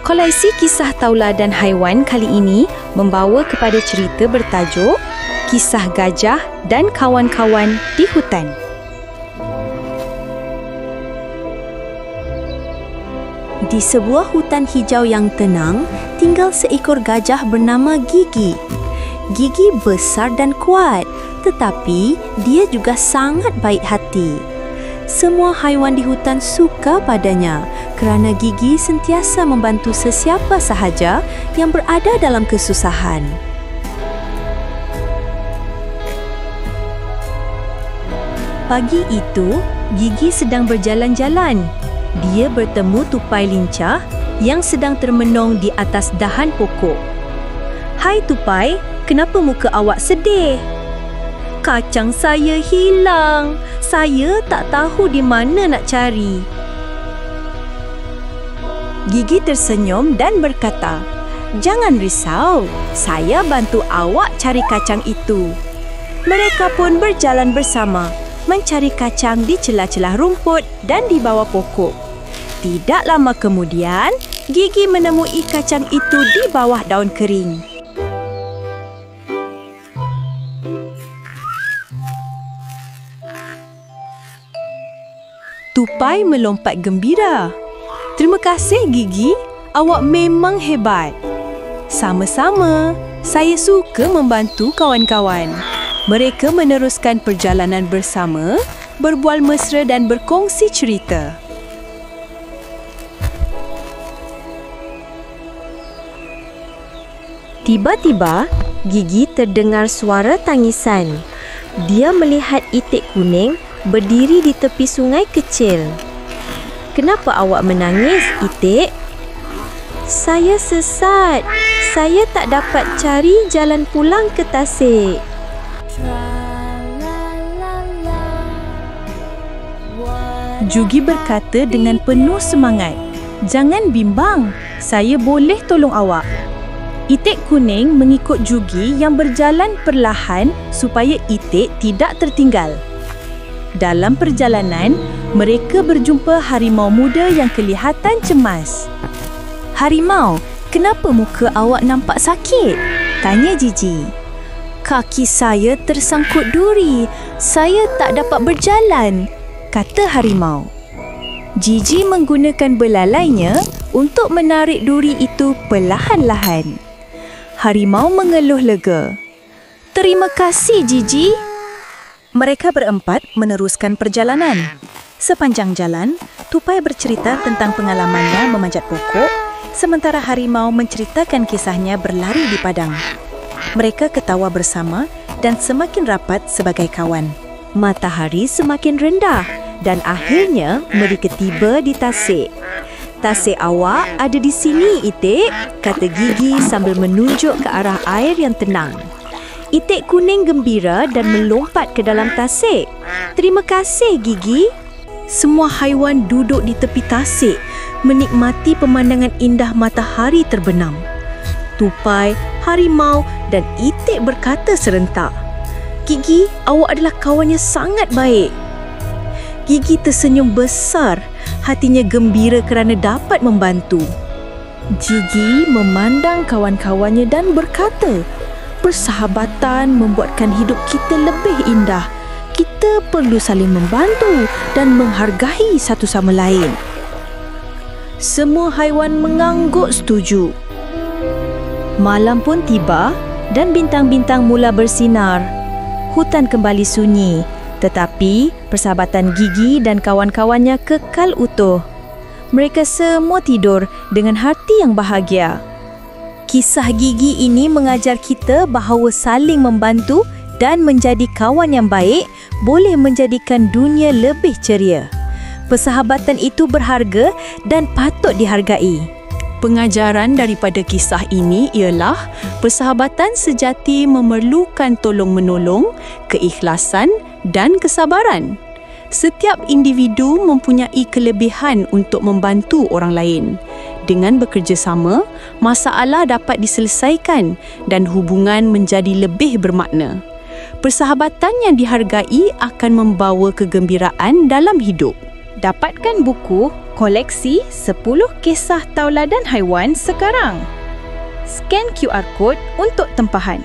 Koleksi kisah tauladan haiwan kali ini membawa kepada cerita bertajuk Kisah Gajah dan Kawan-Kawan di Hutan. Di sebuah hutan hijau yang tenang, tinggal seekor gajah bernama Gigi. Gigi besar dan kuat, tetapi dia juga sangat baik hati. Semua haiwan di hutan suka padanya kerana Gigi sentiasa membantu sesiapa sahaja yang berada dalam kesusahan. Pagi itu, Gigi sedang berjalan-jalan. Dia bertemu tupai lincah yang sedang termenung di atas dahan pokok. "Hai tupai, kenapa muka awak sedih?" "Kacang saya hilang. Saya tak tahu di mana nak cari." Gigi tersenyum dan berkata, "Jangan risau, saya bantu awak cari kacang itu." Mereka pun berjalan bersama, mencari kacang di celah-celah rumput dan di bawah pokok. Tidak lama kemudian, Gigi menemui kacang itu di bawah daun kering. Tupai melompat gembira. "Terima kasih Gigi, awak memang hebat." "Sama-sama, saya suka membantu kawan-kawan." Mereka meneruskan perjalanan bersama, berbual mesra dan berkongsi cerita. Tiba-tiba, Gigi terdengar suara tangisan. Dia melihat itik kuning berdiri di tepi sungai kecil. "Kenapa awak menangis, Itik?" "Saya sesat. Saya tak dapat cari jalan pulang ke tasik." Jugi berkata dengan penuh semangat, "Jangan bimbang, saya boleh tolong awak." Itik kuning mengikut Jugi yang berjalan perlahan supaya Itik tidak tertinggal. Dalam perjalanan, mereka berjumpa harimau muda yang kelihatan cemas. "Harimau, kenapa muka awak nampak sakit?" tanya Gigi. "Kaki saya tersangkut duri. Saya tak dapat berjalan," kata harimau. Gigi menggunakan belalainya untuk menarik duri itu perlahan-lahan. Harimau mengeluh lega. "Terima kasih, Gigi." Mereka berempat meneruskan perjalanan. Sepanjang jalan, tupai bercerita tentang pengalamannya memanjat pokok, sementara harimau menceritakan kisahnya berlari di padang. Mereka ketawa bersama dan semakin rapat sebagai kawan. Matahari semakin rendah dan akhirnya mereka tiba di tasik. "Tasik awak ada di sini, Itik," kata Gigi sambil menunjuk ke arah air yang tenang. Itik kuning gembira dan melompat ke dalam tasik. "Terima kasih, Gigi." Semua haiwan duduk di tepi tasik, menikmati pemandangan indah matahari terbenam. Tupai, harimau dan Itik berkata serentak, "Gigi, awak adalah kawan yang sangat baik." Gigi tersenyum besar, hatinya gembira kerana dapat membantu. Gigi memandang kawan-kawannya dan berkata, "Persahabatan membuatkan hidup kita lebih indah. Kita perlu saling membantu dan menghargai satu sama lain." Semua haiwan mengangguk setuju. Malam pun tiba dan bintang-bintang mula bersinar. Hutan kembali sunyi, tetapi persahabatan Gigi dan kawan-kawannya kekal utuh. Mereka semua tidur dengan hati yang bahagia. Kisah Gigi ini mengajar kita bahawa saling membantu dan menjadi kawan yang baik boleh menjadikan dunia lebih ceria. Persahabatan itu berharga dan patut dihargai. Pengajaran daripada kisah ini ialah persahabatan sejati memerlukan tolong-menolong, keikhlasan dan kesabaran. Setiap individu mempunyai kelebihan untuk membantu orang lain. Dengan bekerjasama, masalah dapat diselesaikan dan hubungan menjadi lebih bermakna. Persahabatan yang dihargai akan membawa kegembiraan dalam hidup. Dapatkan buku koleksi 10 kisah tauladan haiwan sekarang. Scan QR Code untuk tempahan.